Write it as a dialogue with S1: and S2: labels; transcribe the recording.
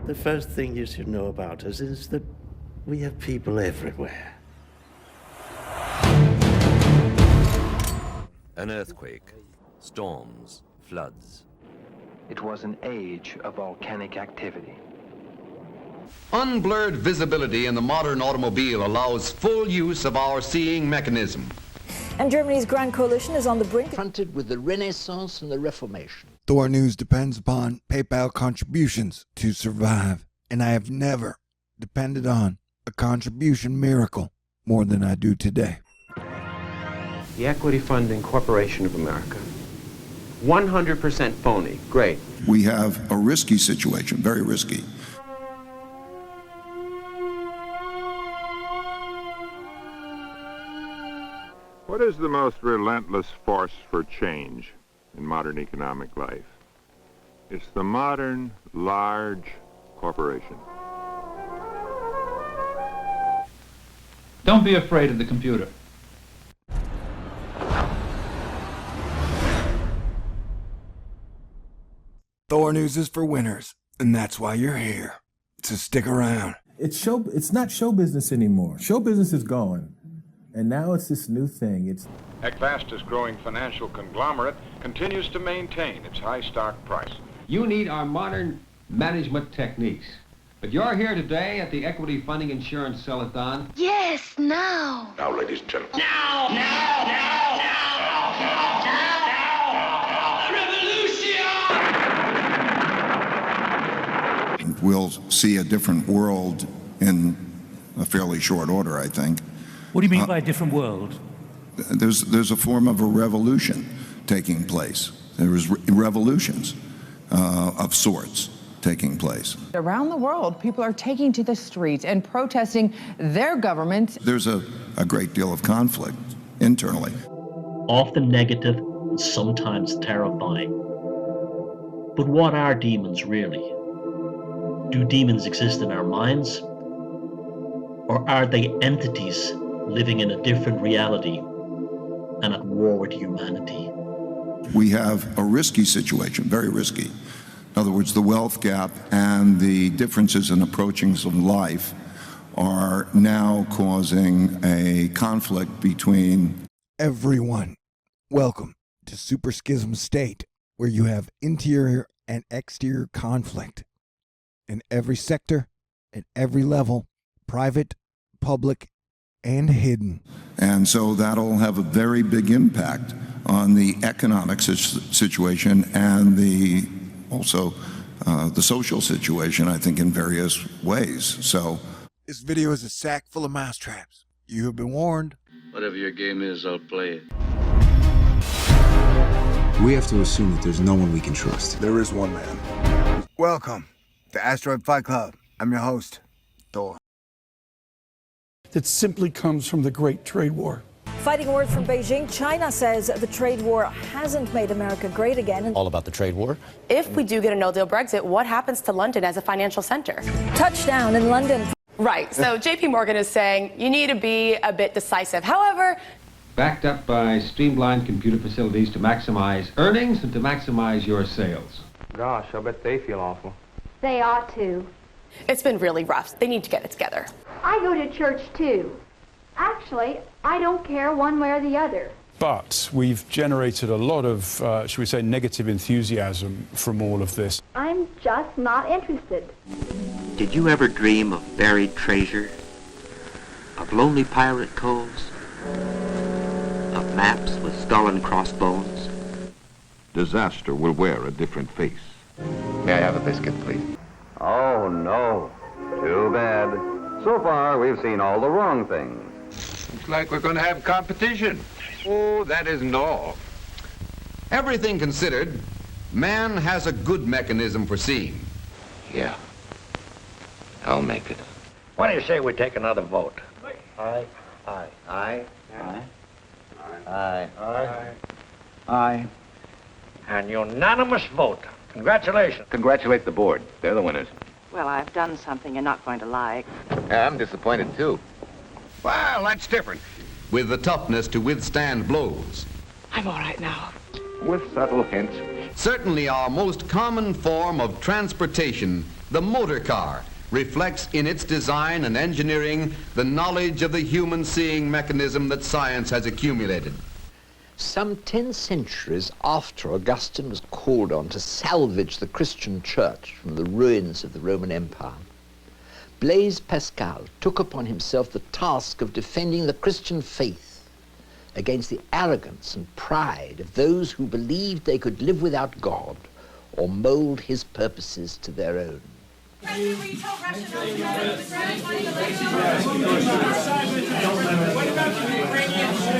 S1: The first thing you should know about us is that we have people everywhere.
S2: An earthquake, storms, floods.
S3: It was an age of volcanic activity.
S4: Unblurred visibility in the modern automobile allows full use of our seeing mechanism.
S5: And Germany's Grand Coalition is on the brink.
S6: Confronted with the Renaissance and the Reformation.
S7: THORnews depends upon PayPal contributions to survive, and I have never depended on a contribution miracle more than I do today.
S8: The Equity Fund Incorporation of America. 100% phony. Great.
S9: We have a risky situation, very risky.
S10: What is the most relentless force for change in modern economic life? It's the modern, large corporation.
S11: Don't be afraid of the computer.
S7: THORnews is for winners, and that's why you're here. So stick around.
S12: It's not show business anymore. Show business is gone. And now it's this new thing.
S10: A fastest growing financial conglomerate continues to maintain its high stock price.
S11: You need our modern management techniques. But you're here today at the Equity Funding Insurance Sell-a-thon.
S13: Yes, now.
S10: Now, ladies and gentlemen.
S13: Now. Revolution!
S9: We'll see a different world in a fairly short order, I think.
S14: What do you mean by a different world?
S9: There's a form of a revolution taking place. There is revolutions of sorts taking place.
S15: Around the world, people are taking to the streets and protesting their government.
S9: There's a great deal of conflict internally.
S16: Often negative, and sometimes terrifying. But what are demons really? Do demons exist in our minds? Or are they entities living in a different reality and at war with humanity?
S9: We have a risky situation, very risky. In other words, the wealth gap and the differences in approachings of life are now causing a conflict between
S7: everyone. Welcome to Super Schism State, where you have interior and exterior conflict in every sector, at every level, private, public, and hidden.
S9: And so that'll have a very big impact on the economic situation and also the social situation, I think, in various ways. So
S7: this video is a sack full of mousetraps. You have been warned.
S17: Whatever your game is, I'll play it.
S18: We have to assume that there's no one we can trust.
S19: There is one man.
S20: Welcome to Asteroid Fight Club. I'm your host, Thor.
S3: That simply comes from the Great Trade War.
S5: Fighting words from Beijing, China says the trade war hasn't made America great again.
S2: All about the trade war.
S7: If we do get a no-deal Brexit, what happens to London as a financial center?
S5: Touchdown in London.
S7: Right, so JP Morgan is saying you need to be a bit decisive. However,
S11: Backed up by streamlined computer facilities to maximize earnings and to maximize your sales.
S8: Gosh, I bet they feel awful.
S13: They ought to.
S7: It's been really rough. They need to get it together.
S13: I go to church too. Actually, I don't care one way or the other.
S3: But we've generated a lot of, should we say, negative enthusiasm from all of this.
S13: I'm just not interested.
S16: Did you ever dream of buried treasure? Of lonely pirate coves? Of maps with skull and crossbones?
S10: Disaster will wear a different face.
S9: May I have a biscuit, please?
S4: Oh, no. Too bad. So far, we've seen all the wrong things.
S9: Looks like we're going to have competition.
S4: Oh, that isn't all. Everything considered, man has a good mechanism for seeing.
S9: Yeah. I'll make it.
S16: Why do you say we take another vote?
S6: Aye. Aye.
S16: Aye.
S6: Aye.
S16: Aye.
S6: Aye.
S9: Aye.
S16: An unanimous vote. Congratulations.
S9: Congratulate the board. They're the winners.
S7: Well, I've done something you're not going to like.
S9: I'm disappointed, too.
S4: Well, that's different. With the toughness to withstand blows.
S7: I'm all right now.
S9: With subtle hints.
S4: Certainly our most common form of transportation The motor car reflects in its design and engineering the knowledge of the human seeing mechanism that science has accumulated.
S6: Some 10 centuries after Augustine was called on to salvage the Christian church from the ruins of the Roman Empire, Blaise Pascal took upon himself the task of defending the Christian faith against the arrogance and pride of those who believed they could live without God or mold his purposes to their own.
S19: What about the Ukrainians?